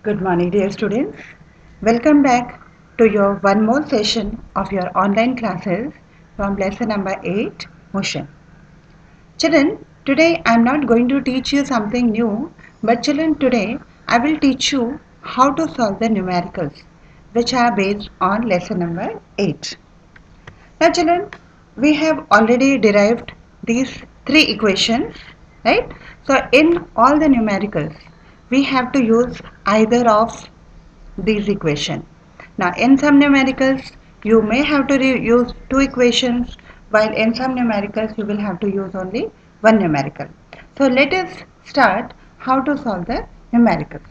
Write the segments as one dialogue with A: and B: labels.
A: Good morning, dear students. Welcome back to your one more session of your online classes from lesson number 8, Motion. Children, today I am not going to teach you something new, but children, today I will teach you how to solve the numericals, which are based on lesson number 8. Now, children, we have already derived these three equations, right? So, in all the numericals, we have to use either of these equations. Now, in some numericals, you may have to use two equations, while in some numericals, you will have to use only one numerical. So, let us start how to solve the numericals.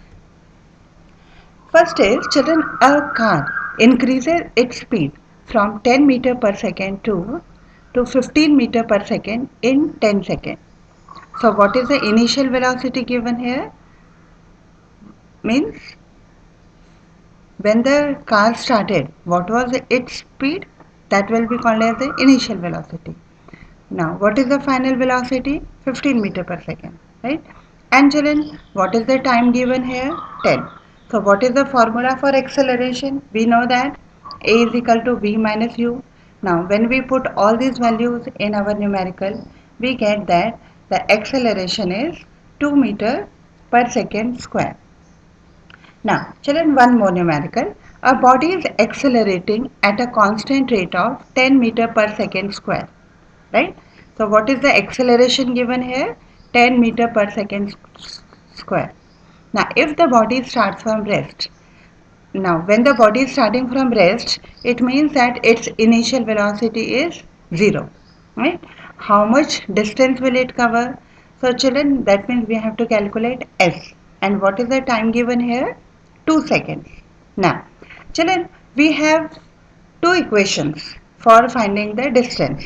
A: First is, children, a car increases its speed from 10 meter per second to 15 meter per second in 10 seconds. So what is the initial velocity given here? Means when the car started, what was its speed? That will be called as the initial velocity. Now, what is the final velocity? 15 meter per second, right? And children, what is the time given here? 10. So, what is the formula for acceleration? We know that A is equal to V minus U. Now, when we put all these values in our numerical, we get that the acceleration is 2 meter per second square. Now, children, one more numerical. A body is accelerating at a constant rate of 10 meter per second square, right? So what is the acceleration given here? 10 meter per second square. Now if the body starts from rest, now when the body is starting from rest, it means that its initial velocity is 0, right? How much distance will it cover? So children, that means we have to calculate S. And what is the time given here? 2 seconds. Now children, we have two equations for finding the distance.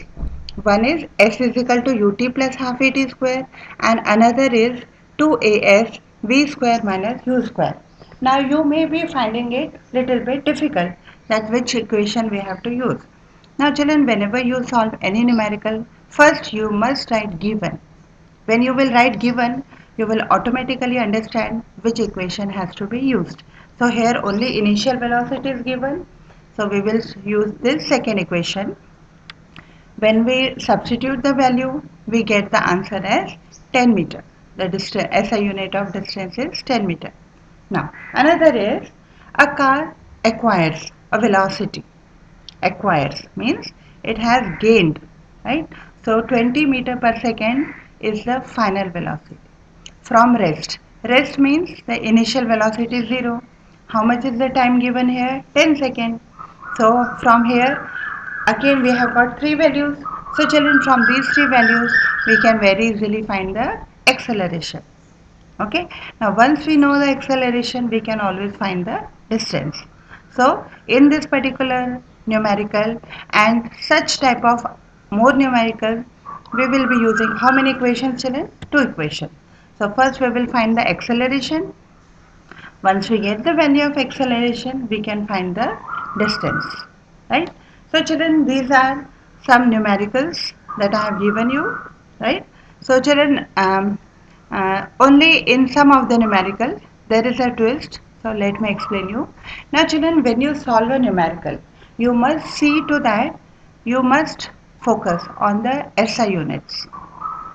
A: One is s is equal to ut plus half at square and another is 2as v square minus u square. Now you may be finding it little bit difficult that which equation we have to use. Now children, whenever you solve any numerical, first you must write given. When you will write given, you will automatically understand which equation has to be used. So here only initial velocity is given. So we will use this second equation. When we substitute the value, we get the answer as 10 meter. The distance, SI unit of distance is 10 meter. Now another is a car acquires a velocity. Acquires means it has gained, right? So 20 meter per second is the final velocity. From rest, rest means the initial velocity is 0. How much is the time given here? 10 seconds. So from here again we have got three values. So children, from these three values we can very easily find the acceleration. Okay, now once we know the acceleration, we can always find the distance. So in this particular numerical and such type of more numerical, we will be using how many equations, children? Two equations. So first we will find the acceleration. Once we get the value of acceleration, we can find the distance, right? So children, these are some numericals that I have given you, right? So children, only in some of the numericals there is a twist. So let me explain you. Now children, when you solve a numerical, you must see to that you must focus on the SI units,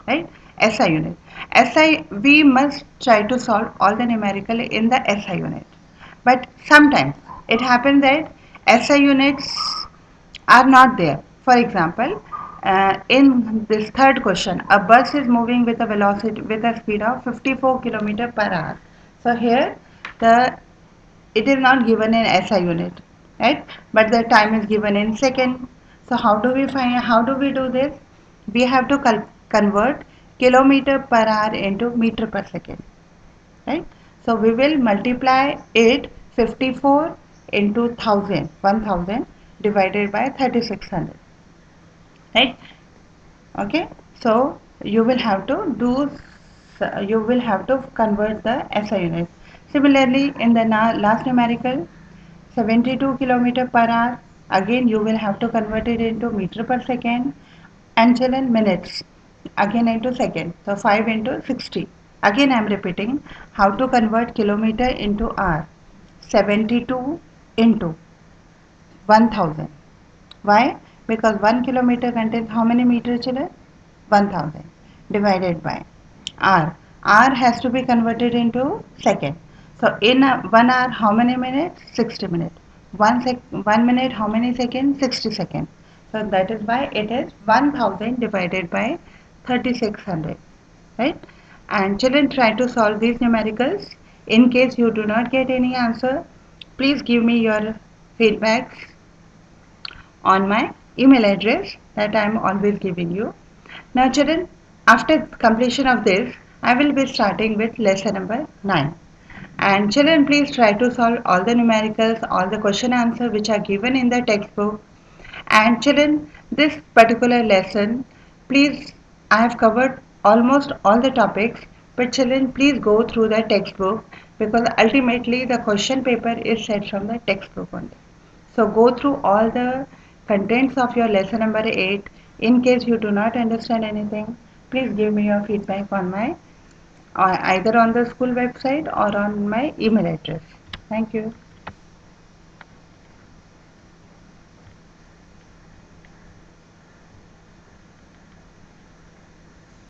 A: right? SI unit. SI, we must try to solve all the numerical in the SI unit. But sometimes it happens that SI units are not there. For example, in this third question, a bus is moving with a velocity with a speed of 54 kilometer per hour. So here the it is not given in SI unit, right? But the time is given in second. So how do we find? How do we do this? We have to convert kilometer per hour into meter per second, right? So we will multiply it 54 into 1000 divided by 3600, right? Okay, so you will have to do, you will have to convert the SI unit. Similarly, in the last numerical, 72 kilometer per hour, again you will have to convert it into meter per second, and children, minutes again into second, so 5 into 60. Again I am repeating how to convert kilometer into hour. 72 into 1000. Why? Because 1 kilometer contains how many meters children? 1000 divided by hour. Hour has to be converted into second. So in 1 hour how many minutes? 60 minutes. 1 minute how many seconds? 60 seconds. So that is why it is 1000 divided by 3600. Right? And children, try to solve these numericals. In case you do not get any answer, please give me your feedbacks on my email address that I am always giving you. Now children, after completion of this, I will be starting with lesson number 9. And children, please try to solve all the numericals, all the question answer which are given in the textbook. And children, this particular lesson, please, I have covered almost all the topics, but children, please go through the textbook because ultimately the question paper is set from the textbook only. So go through all the contents of your lesson number 8. In case you do not understand anything, please give me your feedback on my either on the school website or on my email address. Thank you.